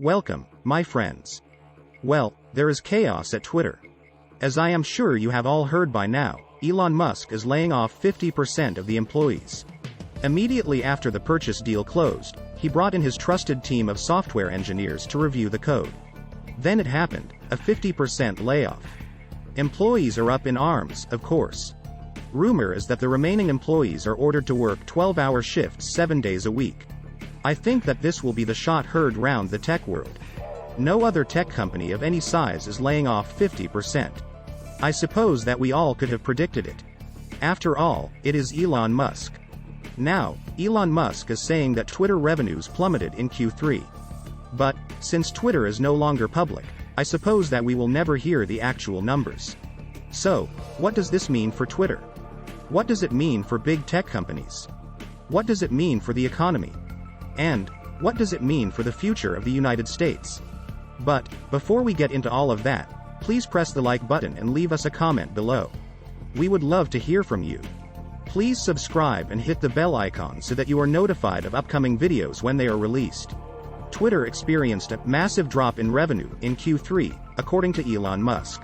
Welcome, my friends. Well, there is chaos at Twitter. As I am sure you have all heard by now, Elon Musk is laying off 50% of the employees. Immediately after the purchase deal closed, he brought in his trusted team of software engineers to review the code. Then it happened, a 50% layoff. Employees are up in arms, of course. Rumor is that the remaining employees are ordered to work 12-hour shifts 7 days a week. I think that this will be the shot heard round the tech world. No other tech company of any size is laying off 50%. I suppose that we all could have predicted it. After all, it is Elon Musk. Now, Elon Musk is saying that Twitter revenues plummeted in Q3. But, since Twitter is no longer public, I suppose that we will never hear the actual numbers. So, what does this mean for Twitter? What does it mean for big tech companies? What does it mean for the economy? And, what does it mean for the future of the United States? But, before we get into all of that, please press the like button and leave us a comment below. We would love to hear from you. Please subscribe and hit the bell icon so that you are notified of upcoming videos when they are released. Twitter experienced a massive drop in revenue in Q3, according to Elon Musk.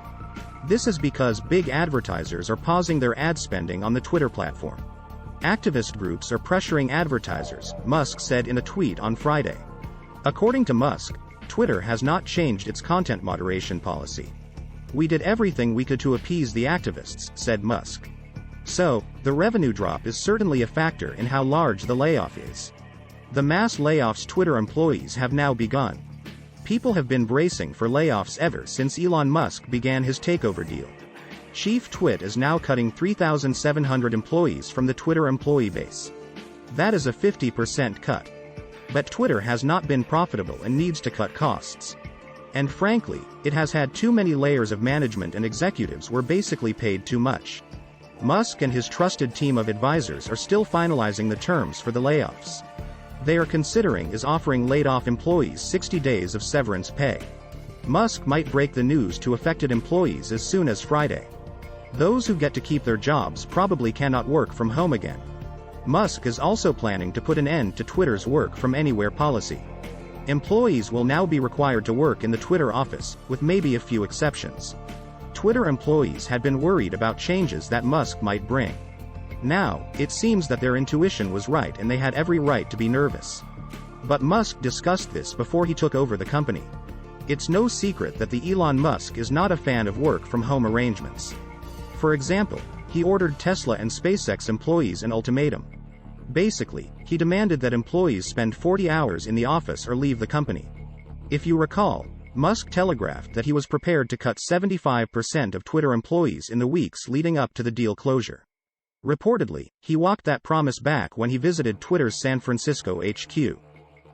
This is because big advertisers are pausing their ad spending on the Twitter platform. Activist groups are pressuring advertisers, Musk said in a tweet on Friday. According to Musk, Twitter has not changed its content moderation policy. We did everything we could to appease the activists, said Musk. So, the revenue drop is certainly a factor in how large the layoff is. The mass layoffs Twitter employees have now begun. People have been bracing for layoffs ever since Elon Musk began his takeover deal. Chief Twit is now cutting 3,700 employees from the Twitter employee base. That is a 50% cut. But Twitter has not been profitable and needs to cut costs. And frankly, it has had too many layers of management and executives were basically paid too much. Musk and his trusted team of advisors are still finalizing the terms for the layoffs. They are considering is offering laid-off employees 60 days of severance pay. Musk might break the news to affected employees as soon as Friday. Those who get to keep their jobs probably cannot work from home again. Musk is also planning to put an end to Twitter's work from anywhere policy. Employees will now be required to work in the Twitter office, with maybe a few exceptions. Twitter employees had been worried about changes that Musk might bring. Now, it seems that their intuition was right and they had every right to be nervous. But Musk discussed this before he took over the company. It's no secret that the Elon Musk is not a fan of work from home arrangements. For example, he ordered Tesla and SpaceX employees an ultimatum. Basically, he demanded that employees spend 40 hours in the office or leave the company. If you recall, Musk telegraphed that he was prepared to cut 75% of Twitter employees in the weeks leading up to the deal closure. Reportedly, he walked that promise back when he visited Twitter's San Francisco HQ.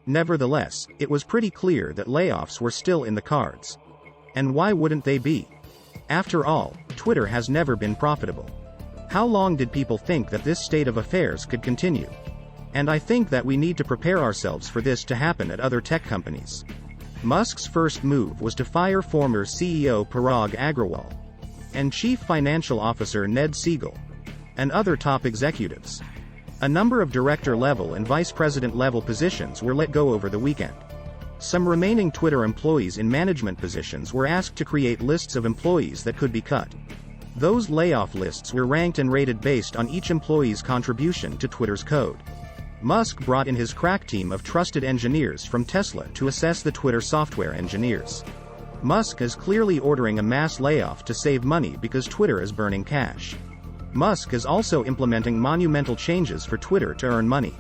Nevertheless, it was pretty clear that layoffs were still in the cards. And why wouldn't they be? After all, Twitter has never been profitable. How long did people think that this state of affairs could continue? And I think that we need to prepare ourselves for this to happen at other tech companies. Musk's first move was to fire former CEO Parag Agrawal and Chief Financial Officer Ned Siegel and other top executives. A number of director-level and vice president-level positions were let go over the weekend. Some remaining Twitter employees in management positions were asked to create lists of employees that could be cut. Those layoff lists were ranked and rated based on each employee's contribution to Twitter's code. Musk brought in his crack team of trusted engineers from Tesla to assess the Twitter software engineers. Musk is clearly ordering a mass layoff to save money because Twitter is burning cash. Musk is also implementing monumental changes for Twitter to earn money.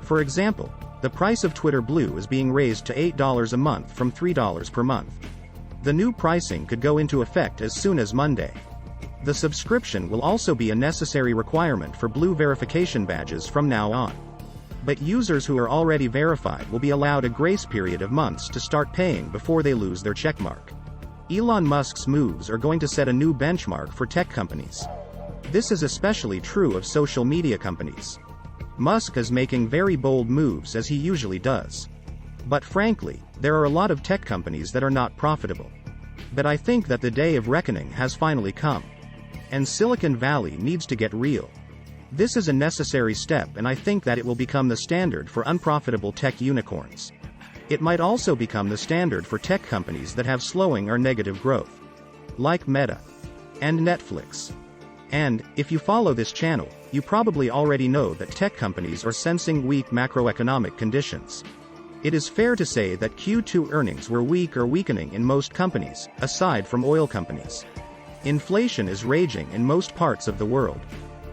For example, the price of Twitter Blue is being raised to $8 a month from $3 per month. The new pricing could go into effect as soon as Monday. The subscription will also be a necessary requirement for Blue verification badges from now on. But users who are already verified will be allowed a grace period of months to start paying before they lose their checkmark. Elon Musk's moves are going to set a new benchmark for tech companies. This is especially true of social media companies. Musk is making very bold moves as he usually does. But frankly, there are a lot of tech companies that are not profitable. But I think that the day of reckoning has finally come. And Silicon Valley needs to get real. This is a necessary step and I think that it will become the standard for unprofitable tech unicorns. It might also become the standard for tech companies that have slowing or negative growth, like Meta and Netflix. And, if you follow this channel, you probably already know that tech companies are sensing weak macroeconomic conditions. It is fair to say that Q2 earnings were weak or weakening in most companies, aside from oil companies. Inflation is raging in most parts of the world.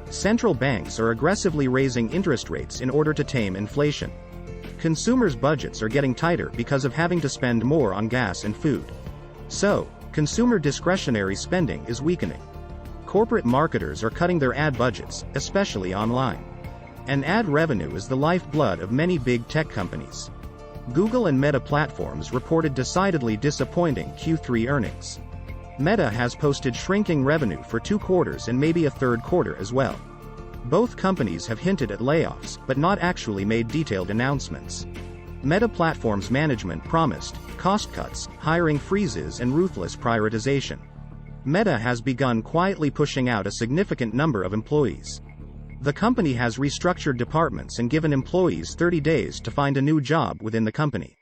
Central banks are aggressively raising interest rates in order to tame inflation. Consumers' budgets are getting tighter because of having to spend more on gas and food. So, consumer discretionary spending is weakening. Corporate marketers are cutting their ad budgets, especially online. And ad revenue is the lifeblood of many big tech companies. Google and Meta platforms reported decidedly disappointing Q3 earnings. Meta has posted shrinking revenue for 2 quarters and maybe a third quarter as well. Both companies have hinted at layoffs, but not actually made detailed announcements. Meta Platforms management promised cost cuts, hiring freezes, and ruthless prioritization. Meta has begun quietly pushing out a significant number of employees. The company has restructured departments and given employees 30 days to find a new job within the company.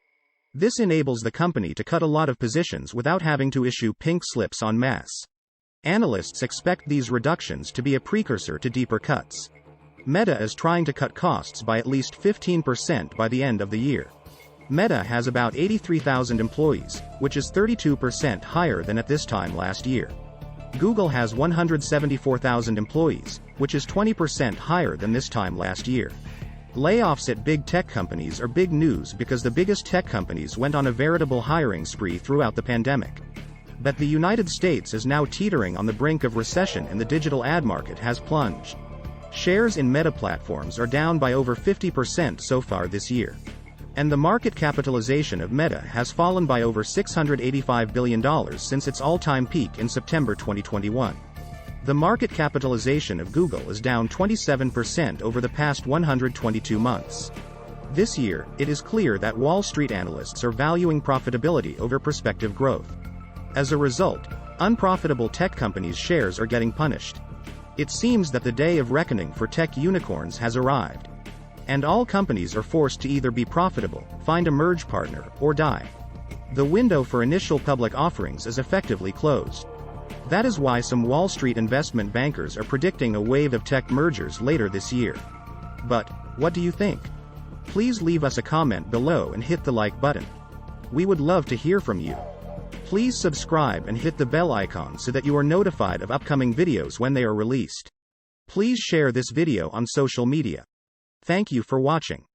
This enables the company to cut a lot of positions without having to issue pink slips en masse. Analysts expect these reductions to be a precursor to deeper cuts. Meta is trying to cut costs by at least 15% by the end of the year. Meta has about 83,000 employees, which is 32% higher than at this time last year. Google has 174,000 employees, which is 20% higher than this time last year. Layoffs at big tech companies are big news because the biggest tech companies went on a veritable hiring spree throughout the pandemic. But the United States is now teetering on the brink of recession and the digital ad market has plunged. Shares in Meta Platforms are down by over 50% so far this year. And the market capitalization of Meta has fallen by over $685 billion since its all-time peak in September 2021. The market capitalization of Google is down 27% over the past 122 months. This year, it is clear that Wall Street analysts are valuing profitability over prospective growth. As a result, unprofitable tech companies' shares are getting punished. It seems that the day of reckoning for tech unicorns has arrived. And all companies are forced to either be profitable, find a merge partner, or die. The window for initial public offerings is effectively closed. That is why some Wall Street investment bankers are predicting a wave of tech mergers later this year. But, what do you think? Please leave us a comment below and hit the like button. We would love to hear from you. Please subscribe and hit the bell icon so that you are notified of upcoming videos when they are released. Please share this video on social media. Thank you for watching.